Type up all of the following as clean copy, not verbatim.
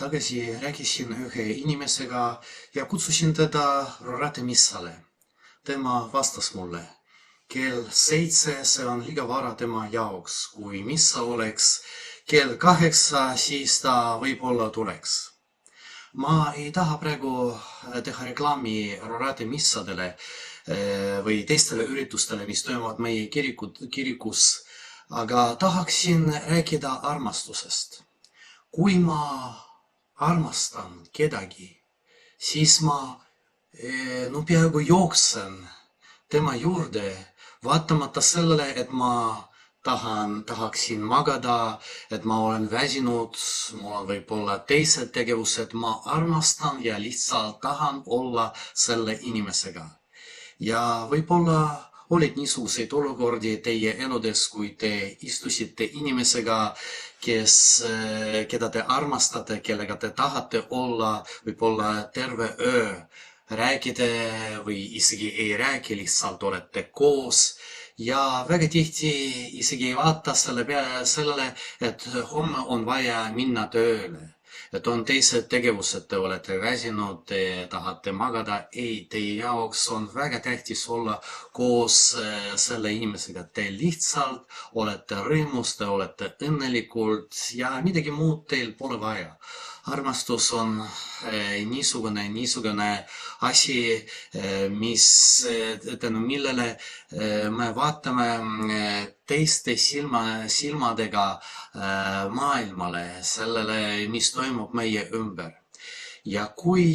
tagasi rääkisin ühe inimesega ja kutsusin teda Rorate missale. Tema vastas mulle, kell 7, see on liiga vara tema jaoks. Kui missa oleks kell 8, siis ta võib-olla tuleks. Ma ei taha praegu teha reklaami Rorate missadele või teistele üritustele, mis toimuvad meie kirikus, aga tahaksin rääkida armastusest. Kui ma armastan kedagi, siis ma peaaegu jooksen tema juurde, vaatamata sellele, et ma tahaksin magada, et ma olen väsinud, mul on võib-olla teised tegevused, ma armastan ja lihtsalt tahan olla selle inimesega. Ja võib-olla olid niisuguseid olukordi teie eludes, kui te istusite inimesega, keda te armastate, kellega te tahate olla võib-olla terve öö, rääkida või isegi ei räägi, lihtsalt olete koos. Ja väga tihti isegi ei vaata sellele, et homme on vaja minna tööle. Et on teised tegevused, te olete väsinud, te tahate magada. Ei, teie jaoks on väga tähtis olla koos selle inimesega. Te lihtsalt olete rõõmus, te olete õnnelikud ja midagi muud teil pole vaja. Armastus on niisugune asi, millele me vaatame teiste silmadega maailmale, sellele, mis toimub meie ümber. Ja kui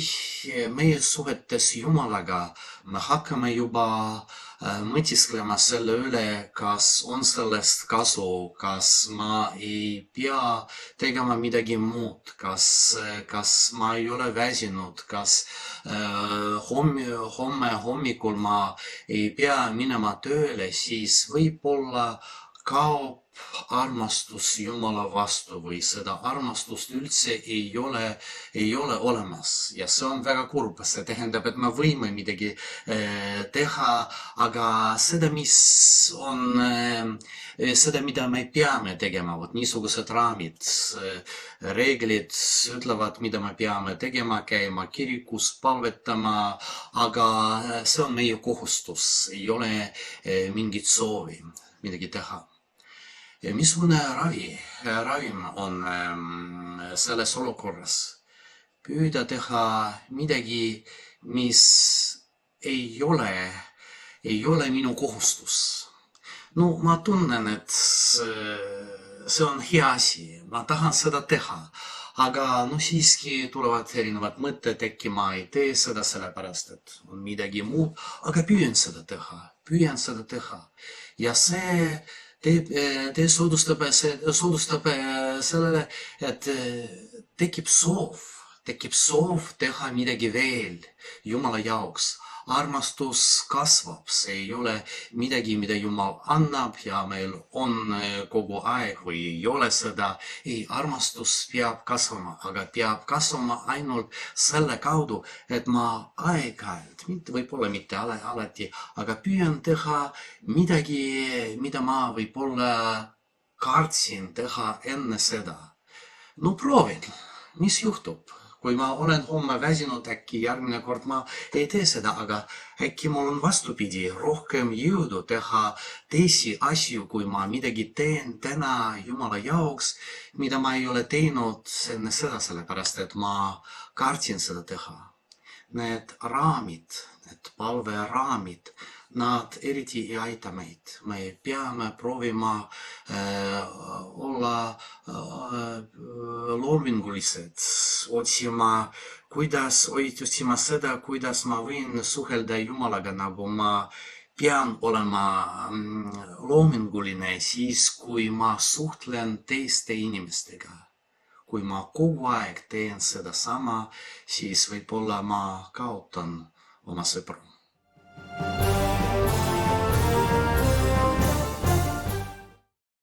meie suhetes Jumalaga me hakkame juba mõtisklema selle üle, kas on sellest kasu, kas ma ei pea tegema midagi muud, kas ma ei ole väsinud, kas homme hommikul ma ei pea minema tööle, siis võib-olla kaob armastus Jumala vastu või seda armastust üldse ei ole olemas. Ja see on väga kurb, see tähendab, et me võime midagi teha, aga seda, mida me peame tegema, niisugused raamid, reeglid ütlevad, mida me peame tegema, käima kirikus, palvetama, aga see on meie kohustus, ei ole mingit soovi midagi teha. Missugune ravim on selles olukorras? Püüda teha midagi, mis ei ole minu kohustus. Ma tunnen, et see on hea asi, ma tahan seda teha, aga siiski tulevad erinevad mõtted, äkki ma ei tee seda sellepärast, et on midagi muud, aga püüan seda teha. Ja see Te soodustab sellele, et tekib soov teha midagi veel Jumala jaoks. Armastus kasvab, see ei ole midagi, mida Jumal annab ja meil on kogu aeg või ei ole seda. Ei, armastus peab kasvama, aga peab kasvama ainult selle kaudu, et ma aeg-ajalt, võib-olla mitte alati, aga püüan teha midagi, mida ma võib-olla kartsin teha enne seda. Proovin, mis juhtub? Kui ma olen homme väsinud, äkki järgmine kord ma ei tee seda, aga äkki mul on vastupidi, rohkem jõudu teha teisi asju, kui ma midagi teen täna Jumala jaoks, mida ma ei ole teinud enne seda, sellepärast et ma kartsin seda teha. Need raamid, need palveraamid, nad eriti ei aita meid. Me peame proovima olla loomingulised, otsima seda, kuidas ma võin suhelda Jumalaga, nagu ma pean olema loominguline siis, kui ma suhtlen teiste inimestega. Kui ma kogu aeg teen seda sama, siis võib-olla ma kaotan oma sõpru.